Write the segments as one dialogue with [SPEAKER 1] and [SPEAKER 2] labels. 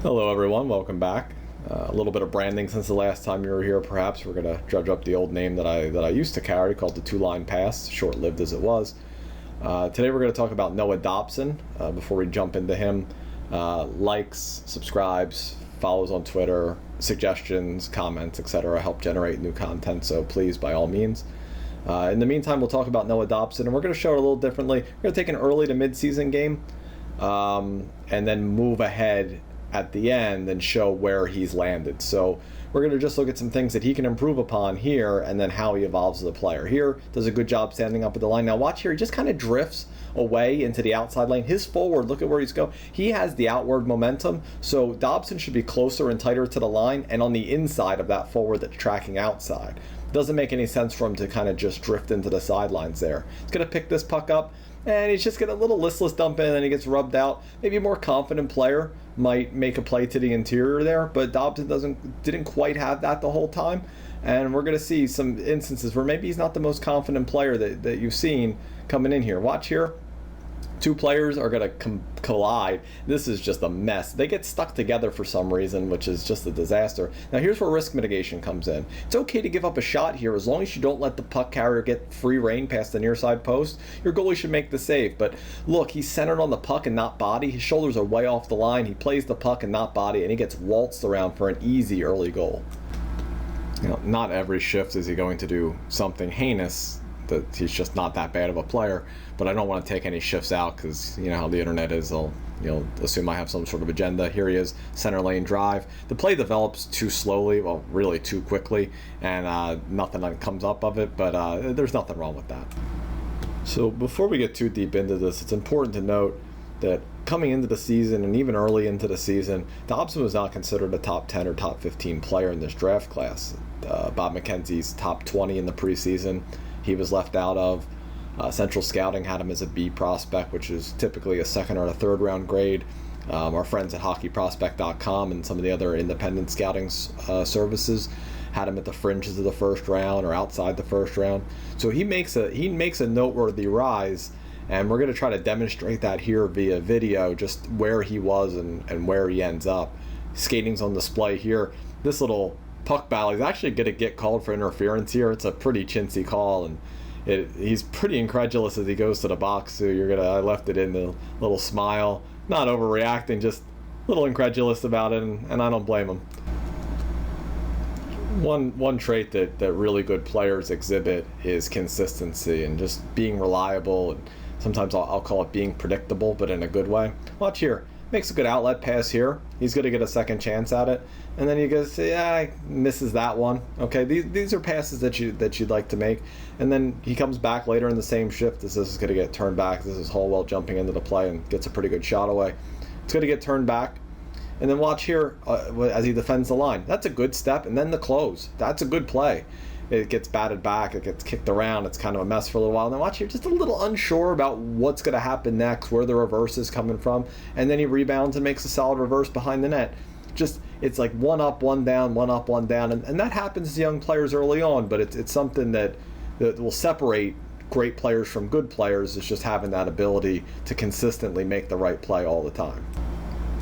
[SPEAKER 1] Hello everyone, welcome back. A little bit of branding since the last time you were here perhaps. We're going to dredge up the old name that I used to carry called the two-line pass, short-lived as it was. Today we're going to talk about Noah Dobson. Before we jump into him, likes, subscribes, follows on Twitter, suggestions, comments, etc. help generate new content, so please, by all means. In the meantime, we'll talk about Noah Dobson, and we're going to show it a little differently. We're going to take an early to mid-season game and then move ahead at the end and show where he's landed. So we're going to just look at some things that he can improve upon here and then how he evolves as a player. Here, does a good job standing up at the line. Now watch here, he just kind of drifts away into the outside lane. His forward, look at where he's going. He has the outward momentum, so Dobson should be closer and tighter to the line and on the inside of that forward that's tracking outside. Doesn't make any sense for him to kind of just drift into the sidelines there. He's going to pick this puck up, and he's just getting a little listless dump in, and then he gets rubbed out. Maybe a more confident player might make a play to the interior there, but Dobson didn't quite have that the whole time. And we're going to see some instances where maybe he's not the most confident player that you've seen coming in here. Watch here. Two players are going to collide. This is just a mess. They get stuck together for some reason, which is just a disaster. Now here's where risk mitigation comes in. It's okay to give up a shot here as long as you don't let the puck carrier get free rein past the near side post. Your goalie should make the save. But look, he's centered on the puck and not body. His shoulders are way off the line. He plays the puck and not body, and he gets waltzed around for an easy early goal. You know, not every shift is he going to do something heinous. That he's just not that bad of a player, but I don't want to take any shifts out because you know how the internet is. You'll assume I have some sort of agenda. Here he is, center lane drive. The play develops too slowly, well, really too quickly, and nothing comes up of it. But there's nothing wrong with that. So before we get too deep into this, it's important to note that coming into the season and even early into the season, Dobson was not considered a top 10 or top 15 player in this draft class. Bob McKenzie's top 20 in the preseason. He was left out of. Central Scouting had him as a B prospect, which is typically a second or a third round grade. Our friends at hockeyprospect.com and some of the other independent scouting services had him at the fringes of the first round or outside the first round. So he makes a noteworthy rise, and we're going to try to demonstrate that here via video, just where he was and where he ends up. Skating's on display here. This little puck battle, he's actually going to get called for interference here. It's a pretty chintzy call, and he's pretty incredulous as he goes to the box. So I left it in the little smile, not overreacting, just a little incredulous about it, and I don't blame him. One trait that really good players exhibit is consistency and just being reliable, and sometimes I'll call it being predictable, but in a good way. Watch here. Makes a good outlet pass here. He's going to get a second chance at it. And then you go say, yeah, misses that one. Okay, these are passes that you'd like to make. And then he comes back later in the same shift as this is going to get turned back. This is Holwell jumping into the play and gets a pretty good shot away. It's going to get turned back. And then watch here as he defends the line. That's a good step. And then the close. That's a good play. It gets batted back, it gets kicked around, it's kind of a mess for a little while. And then watch here, just a little unsure about what's going to happen next, where the reverse is coming from, and then he rebounds and makes a solid reverse behind the net. Just, it's like one up, one down, one up, one down, and that happens to young players early on, but it's something that will separate great players from good players, is just having that ability to consistently make the right play all the time.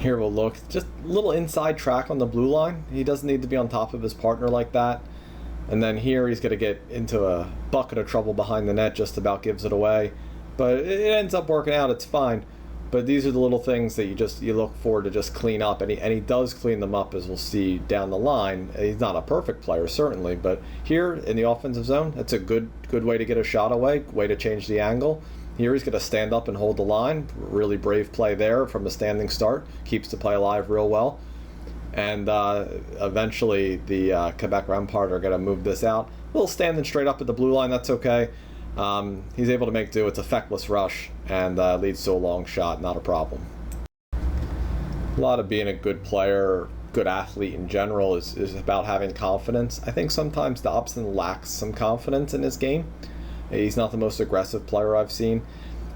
[SPEAKER 1] Here we'll look, just a little inside track on the blue line. He doesn't need to be on top of his partner like that. And then here he's going to get into a bucket of trouble behind the net, just about gives it away. But it ends up working out, it's fine. But these are the little things that you look for to just clean up. And he does clean them up, as we'll see down the line. He's not a perfect player, certainly. But here in the offensive zone, that's a good way to get a shot away, way to change the angle. Here he's going to stand up and hold the line. Really brave play there from a standing start. Keeps the play alive real well. And eventually the Quebec Rempart are going to move this out. A little standing straight up at the blue line, that's okay. He's able to make do. It's a feckless rush and leads to a long shot, not a problem. A lot of being a good player, good athlete in general is about having confidence. I think sometimes Dobson lacks some confidence in his game. He's not the most aggressive player I've seen.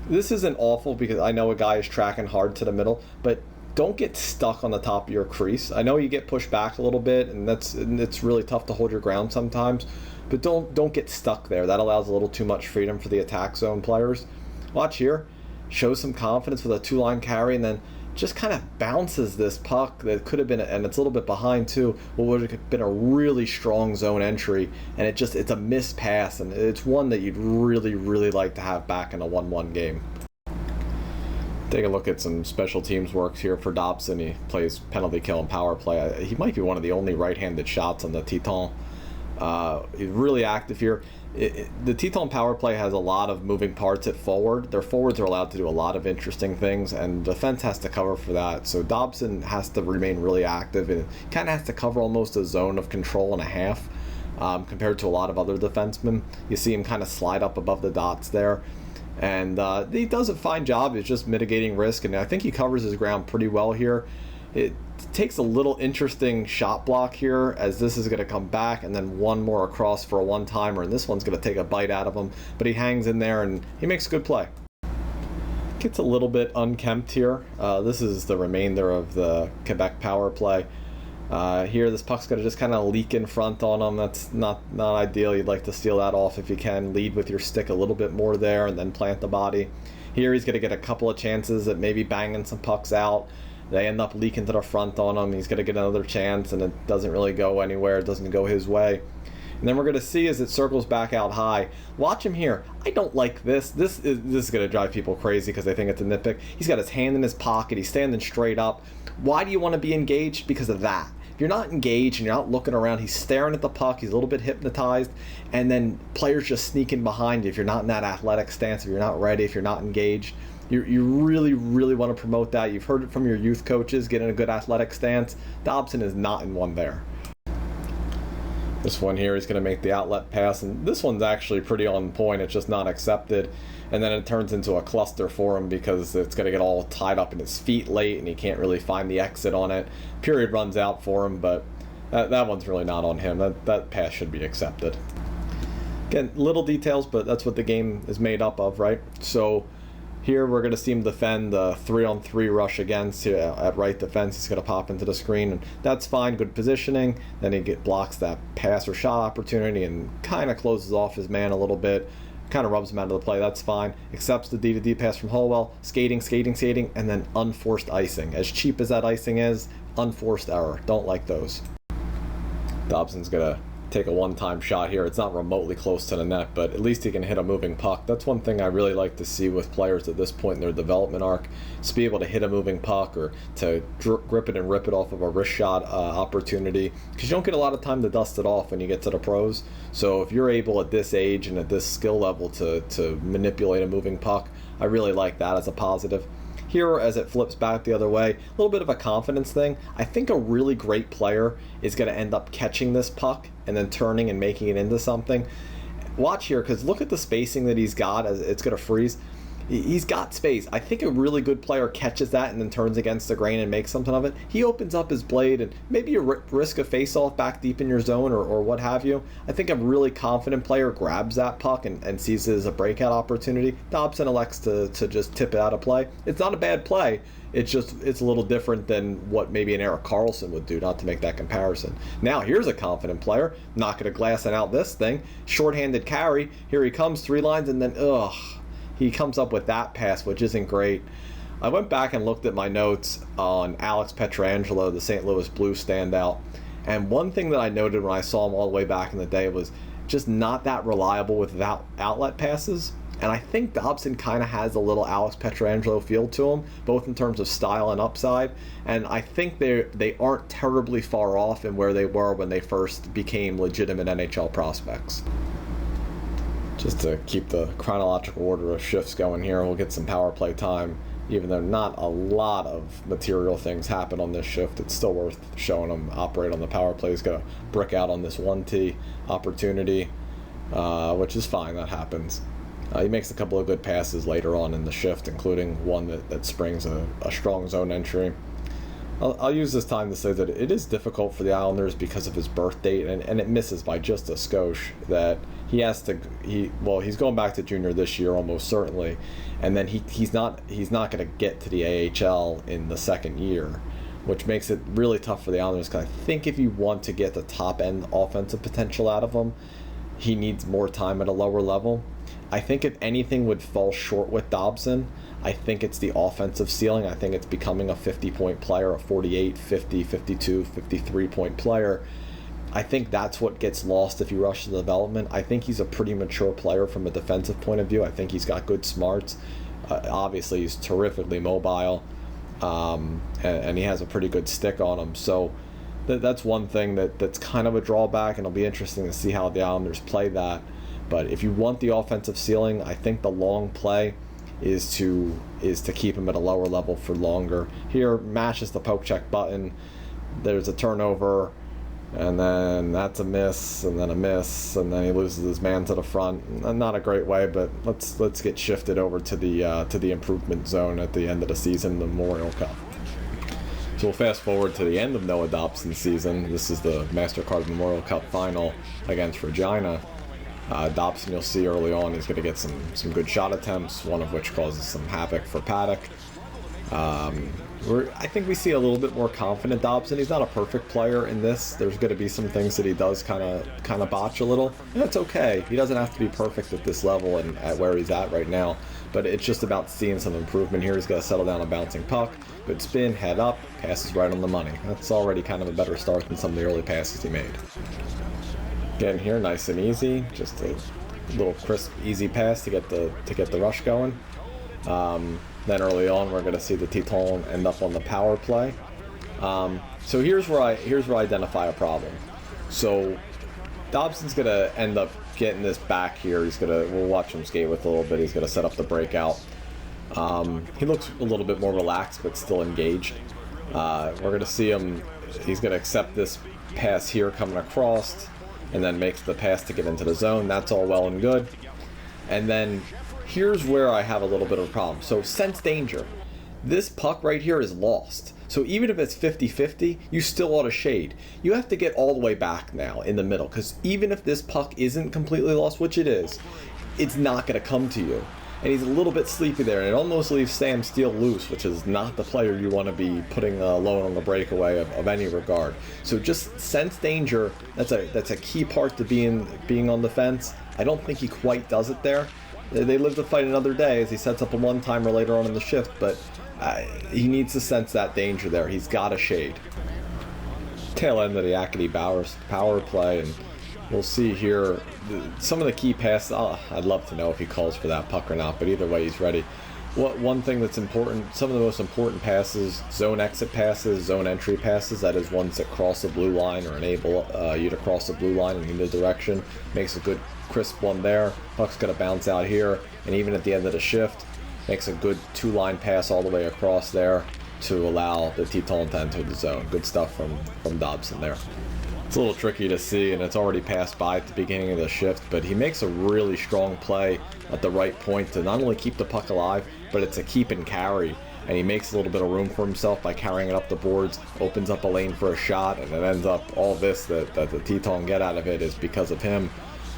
[SPEAKER 1] This isn't awful because I know a guy is tracking hard to the middle, but don't get stuck on the top of your crease. I know you get pushed back a little bit, and it's really tough to hold your ground sometimes, but don't get stuck there. That allows a little too much freedom for the attack zone players. Watch here. Show some confidence with a two-line carry, and then just kind of bounces this puck that could have been, and it's a little bit behind too, what would have been a really strong zone entry, and it's a missed pass, and it's one that you'd really, really like to have back in a 1-1 game. Take a look at some special teams works here for Dobson. He plays penalty kill and power play. He might be one of the only right-handed shots on the Titan. He's really active here. The Titan power play has a lot of moving parts at forward. Their forwards are allowed to do a lot of interesting things, and defense has to cover for that. So Dobson has to remain really active and kind of has to cover almost a zone of control and a half compared to a lot of other defensemen. You see him kind of slide up above the dots there. And he does a fine job. He's just mitigating risk, and I think he covers his ground pretty well here. It takes a little interesting shot block here, as this is going to come back, and then one more across for a one-timer, and this one's going to take a bite out of him. But he hangs in there, and he makes a good play. Gets a little bit unkempt here. This is the remainder of the Quebec power play. Here, this puck's going to just kind of leak in front on him. That's not ideal. You'd like to steal that off if you can. Lead with your stick a little bit more there and then plant the body. Here, he's going to get a couple of chances at maybe banging some pucks out. They end up leaking to the front on him. He's going to get another chance, and it doesn't really go anywhere. It doesn't go his way. And then we're going to see as it circles back out high. Watch him here. I don't like this. This is going to drive people crazy because they think it's a nitpick. He's got his hand in his pocket. He's standing straight up. Why do you want to be engaged? Because of that. If you're not engaged and you're not looking around, he's staring at the puck. He's a little bit hypnotized. And then players just sneaking behind you. If you're not in that athletic stance, if you're not ready, if you're not engaged, you really, really want to promote that. You've heard it from your youth coaches, get in a good athletic stance. Dobson is not in one there. This one here, he's going to make the outlet pass, and this one's actually pretty on point. It's just not accepted, and then it turns into a cluster for him because it's going to get all tied up in his feet late, and he can't really find the exit on it. Period runs out for him, but that one's really not on him. That pass should be accepted. Again, little details, but that's what the game is made up of, right? So here we're going to see him defend the 3-on-3 rush against at right defense. He's going to pop into the screen, and that's fine. Good positioning. Then he blocks that pass or shot opportunity and kind of closes off his man a little bit. Kind of rubs him out of the play. That's fine. Accepts the D-to-D pass from Holwell. Skating, and then unforced icing. As cheap as that icing is, unforced error. Don't like those. Dobson's going to take a one-time shot here. It's not remotely close to the net, but at least he can hit a moving puck. That's one thing I really like to see with players at this point in their development arc, is to be able to hit a moving puck or to grip it and rip it off of a wrist shot opportunity, because you don't get a lot of time to dust it off when you get to the pros. So if you're able at this age and at this skill level to manipulate a moving puck, I really like that as a positive. Here, as it flips back the other way, a little bit of a confidence thing. I think a really great player is going to end up catching this puck and then turning and making it into something. Watch here, because look at the spacing that he's got as it's going to freeze. He's got space. I think a really good player catches that and then turns against the grain and makes something of it. He opens up his blade, and maybe you risk a face-off back deep in your zone or what have you. I think a really confident player grabs that puck and sees it as a breakout opportunity. Dobson elects to just tip it out of play. It's not a bad play. It's a little different than what maybe an Erik Karlsson would do, not to make that comparison. Now, here's a confident player. Not going to glassing out this thing. Shorthanded carry. Here he comes, 3 lines, and then, he comes up with that pass, which isn't great. I went back and looked at my notes on Alex Pietrangelo, the St. Louis Blues standout, and one thing that I noted when I saw him all the way back in the day was just not that reliable with outlet passes. And I think Dobson kind of has a little Alex Pietrangelo feel to him, both in terms of style and upside. And I think they aren't terribly far off in where they were when they first became legitimate NHL prospects. Just to keep the chronological order of shifts going here, we'll get some power play time. Even though not a lot of material things happen on this shift, it's still worth showing them operate on the power play. He's going to brick out on this 1T opportunity, which is fine. That happens. He makes a couple of good passes later on in the shift, including one that springs a strong zone entry. I'll use this time to say that it is difficult for the Islanders because of his birth date, and it misses by just a skosh, that he's going back to junior this year almost certainly, and then he's not going to get to the AHL in the second year, which makes it really tough for the Islanders, because I think if you want to get the top end offensive potential out of him, he needs more time at a lower level. I think if anything would fall short with Dobson, I think it's the offensive ceiling. I think it's becoming a 50-point player, a 48, 50, 52, 53-point player. I think that's what gets lost if you rush the development. I think he's a pretty mature player from a defensive point of view. I think he's got good smarts. Obviously, he's terrifically mobile, and he has a pretty good stick on him. So that's one thing that's kind of a drawback, and it'll be interesting to see how the Islanders play that. But if you want the offensive ceiling, I think the long play is to keep him at a lower level for longer. Here, mashes the poke check button. There's a turnover, and then that's a miss, and then a miss, and then he loses his man to the front. Not a great way, but let's get shifted over to the improvement zone at the end of the season, the Memorial Cup. So we'll fast forward to the end of Noah Dobson's season. This is the MasterCard Memorial Cup final against Regina. Dobson, you'll see early on, he's going to get some good shot attempts, one of which causes some havoc for Paddock. I think we see a little bit more confident Dobson. He's not a perfect player in this. There's going to be some things that he does kind of botch a little. And it's okay. He doesn't have to be perfect at this level and at where he's at right now. But it's just about seeing some improvement here. He's got to settle down a bouncing puck. Good spin, head up, passes right on the money. That's already kind of a better start than some of the early passes he made. Again here, nice and easy. Just a little crisp, easy pass to get the rush going. Then early on, we're going to see the Titan end up on the power play. So here's where I identify a problem. So Dobson's going to end up getting this back here. We'll watch him skate with a little bit. He's going to set up the breakout. He looks a little bit more relaxed, but still engaged. We're going to see him. He's going to accept this pass here coming across, and then makes the pass to get into the zone. That's all well and good. And then here's where I have a little bit of a problem. So sense danger. This puck right here is lost. So even if it's 50-50, you still ought to shade. You have to get all the way back now in the middle, because even if this puck isn't completely lost, which it is, it's not going to come to you. And he's a little bit sleepy there, and it almost leaves Sam Steele loose, which is not the player you want to be putting alone on the breakaway of any regard. So just sense danger. That's a key part to being on the fence. I don't think he quite does it there. They live to fight another day as he sets up a one-timer later on in the shift, but he needs to sense that danger there. He's got to shade. Tail end of the Acadie-Bathurst power play, and we'll see here some of the key passes. I'd love to know if he calls for that puck or not, but either way, he's ready. One thing that's important, some of the most important passes, zone exit passes, zone entry passes, that is ones that cross the blue line or enable you to cross the blue line in either direction. Makes a good crisp one there. Puck's going to bounce out here, and even at the end of the shift, makes a good two-line pass all the way across there to allow the Titan to enter the zone. Good stuff from Dobson there. It's a little tricky to see, and it's already passed by at the beginning of the shift, but he makes a really strong play at the right point to not only keep the puck alive, but it's a keep and carry, and he makes a little bit of room for himself by carrying it up the boards, opens up a lane for a shot, and it ends up all this that the Titan get out of it is because of him.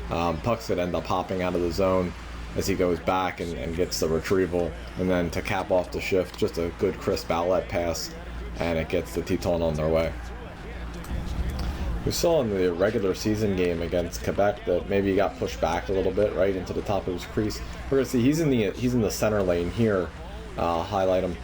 [SPEAKER 1] Puck's going to end up hopping out of the zone as he goes back and gets the retrieval, and then to cap off the shift, just a good crisp outlet pass, and it gets the Titan on their way. We saw in the regular season game against Quebec that maybe he got pushed back a little bit right into the top of his crease. We're gonna see he's in the center lane here. Highlight him.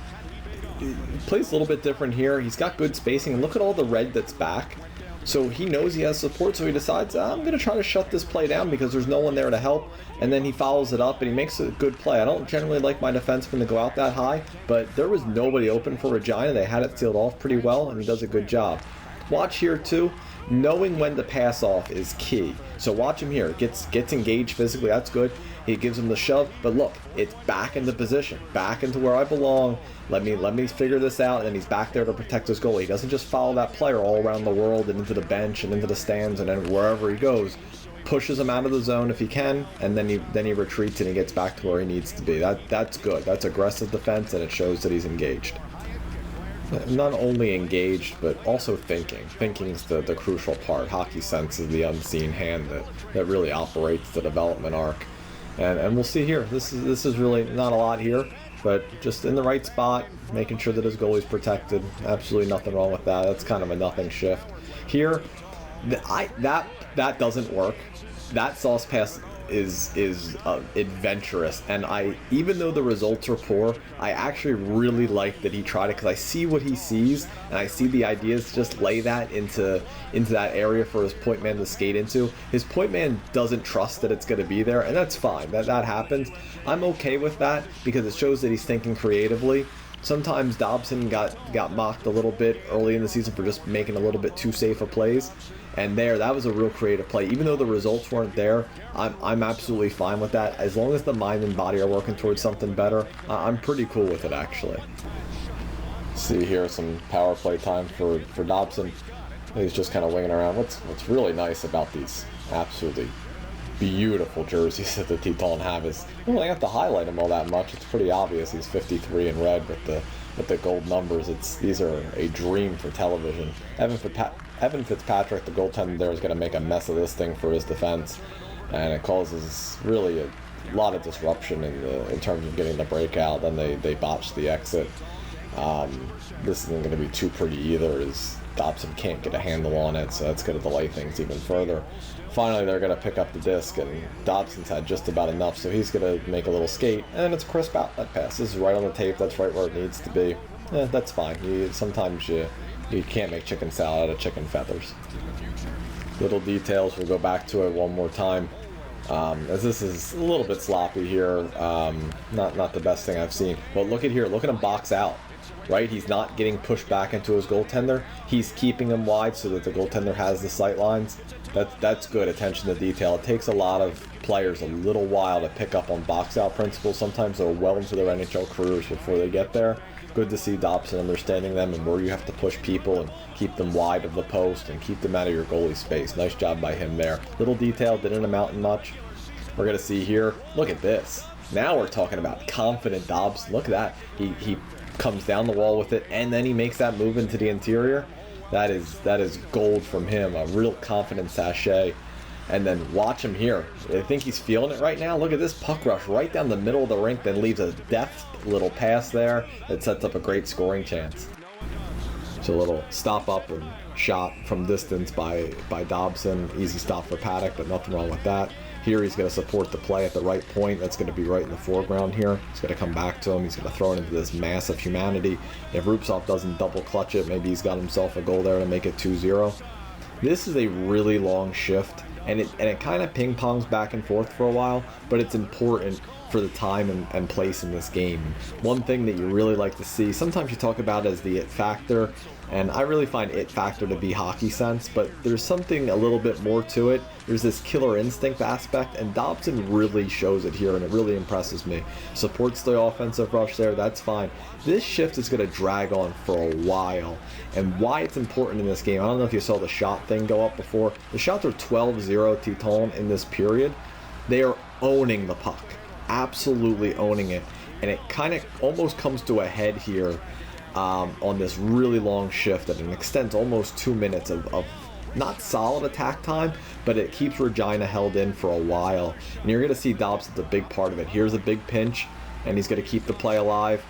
[SPEAKER 1] He plays a little bit different here. He's got good spacing, and look at all the red that's back. So he knows he has support, so he decides, I'm going to try to shut this play down because there's no one there to help. And then he follows it up, and he makes a good play. I don't generally like my defenseman to go out that high, but there was nobody open for Regina. They had it sealed off pretty well, and he does a good job. Watch here, too. Knowing when to pass off is key. So watch him here. Gets engaged physically. That's good. He gives him the shove, but look, it's back into position, back into where I belong. Let me figure this out, and then he's back there to protect his goal. He doesn't just follow that player all around the world and into the bench and into the stands and then wherever he goes. Pushes him out of the zone if he can, and then he retreats and he gets back to where he needs to be. That's good. That's aggressive defense, and it shows that he's engaged. Not only engaged, but also thinking. Thinking's the crucial part. Hockey sense is the unseen hand that really operates the development arc. And we'll see here. This is really not a lot here, but just in the right spot, making sure that his goalie's protected. Absolutely nothing wrong with that. That's kind of a nothing shift. Here, that doesn't work. That sauce pass, is adventurous, and even though the results are poor, I actually really like that he tried it, because I see what he sees and I see the ideas to just lay that into that area for his point man to skate into. His point man doesn't trust that it's going to be there, and that's fine. That happens. I'm okay with that because it shows that he's thinking creatively. Sometimes Dobson got mocked a little bit early in the season for just making a little bit too safe of plays. And that was a real creative play. Even though the results weren't there, I'm absolutely fine with that. As long as the mind and body are working towards something better, I'm pretty cool with it, actually. See here some power play time for Dobson. He's just kind of winging around. What's really nice about these absolutely beautiful jerseys that the Titan have is we don't have to highlight him all that much. It's pretty obvious he's 53 in red with the gold numbers. These are a dream for television. Evan Fitzpatrick, the goaltender there, is going to make a mess of this thing for his defense, and it causes really a lot of disruption in terms of getting the breakout. Then they botch the exit. This isn't going to be too pretty either, as Dobson can't get a handle on it, so that's going to delay things even further. Finally, they're going to pick up the disc, and Dobson's had just about enough, so he's going to make a little skate, and it's a crisp outlet pass. This is right on the tape. That's right where it needs to be. That's fine. Sometimes you can't make chicken salad out of chicken feathers. Little details. We'll go back to it one more time. As this is a little bit sloppy here. Not the best thing I've seen. But look at here. Look at him box out. Right? He's not getting pushed back into his goaltender. He's keeping him wide so that the goaltender has the sight lines. That's good attention to detail. It takes a lot of players a little while to pick up on box out principles. Sometimes they're well into their NHL careers before they get there. Good to see Dobson understanding them and where you have to push people and keep them wide of the post and keep them out of your goalie space. Nice job by him there. Little detail, didn't amount in much. We're going to see here, look at this. Now we're talking about confident Dobson. Look at that. He comes down the wall with it, and then he makes that move into the interior. That is gold from him. A real confident sachet. And then watch him here. I think he's feeling it right now. Look at this puck rush right down the middle of the rink, then leaves a deft little pass there that sets up a great scoring chance. So a little stop up and shot from distance by Dobson. Easy stop for Paddock, but nothing wrong with that. Here he's going to support the play at the right point. That's going to be right in the foreground here. He's going to come back to him. He's going to throw it into this mass of humanity. If Rupsov doesn't double clutch it, maybe he's got himself a goal there to make it 2-0. This is a really long shift, and it kind of ping-pongs back and forth for a while, but it's important for the time and place in this game. One thing that you really like to see, sometimes you talk about as the it factor, and I really find it factor to be hockey sense, but there's something a little bit more to it. There's this killer instinct aspect, and Dobson really shows it here, and it really impresses me. Supports the offensive rush there, that's fine. This shift is going to drag on for a while, and why it's important in this game, I don't know if you saw the shot thing go up before. The shots are 12-0 Titan in this period. They are owning the puck, absolutely owning it, and it kind of almost comes to a head here on this really long shift that it extends almost 2 minutes of not solid attack time, but it keeps Regina held in for a while. And you're going to see Dobson's a big part of it. Here's a big pinch, and he's going to keep the play alive.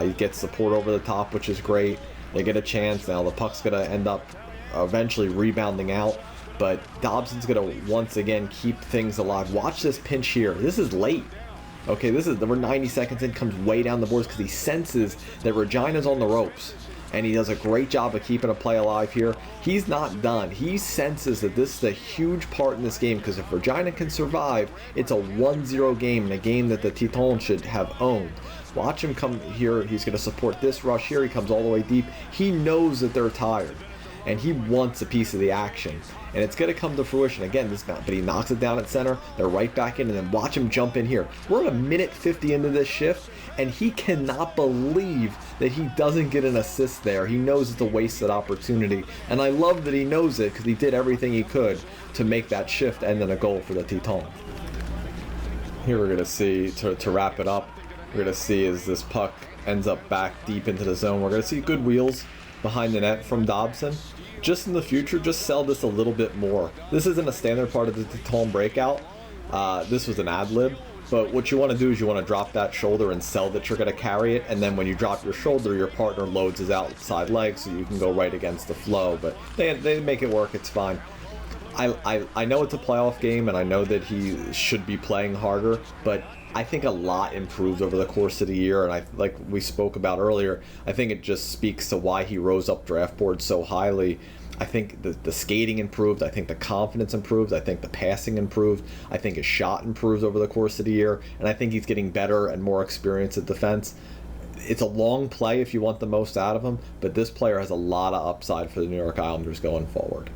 [SPEAKER 1] He gets support over the top, which is great. They get a chance. Now the puck's going to end up eventually rebounding out, but Dobson's going to once again keep things alive. Watch this pinch here. This is late. Okay, we're 90 seconds in, comes way down the boards because he senses that Regina's on the ropes. And he does a great job of keeping a play alive here. He's not done. He senses that this is a huge part in this game, because if Regina can survive, it's a 1-0 game, and a game that the Titans should have owned. Watch him come here. He's going to support this rush here. He comes all the way deep. He knows that they're tired, and he wants a piece of the action. And it's going to come to fruition again, but he knocks it down at center. They're right back in, and then watch him jump in here. We're at a minute 50 into this shift, and he cannot believe that he doesn't get an assist there. He knows it's a wasted opportunity, and I love that he knows it, because he did everything he could to make that shift end in a goal for the Titans. Here we're going to see, to wrap it up, we're going to see as this puck ends up back deep into the zone, we're going to see good wheels behind the net from Dobson. Just in the future, just sell this a little bit more. This isn't a standard part of the Titan breakout. This was an ad lib. But what you want to do is you want to drop that shoulder and sell that you're going to carry it. And then when you drop your shoulder, your partner loads his outside leg so you can go right against the flow. But they make it work. It's fine. I know it's a playoff game, and I know that he should be playing harder, but I think a lot improved over the course of the year, and like we spoke about earlier, I think it just speaks to why he rose up draft boards so highly. I think the skating improved. I think the confidence improved. I think the passing improved. I think his shot improved over the course of the year, and I think he's getting better and more experienced at defense. It's a long play if you want the most out of him, but this player has a lot of upside for the New York Islanders going forward.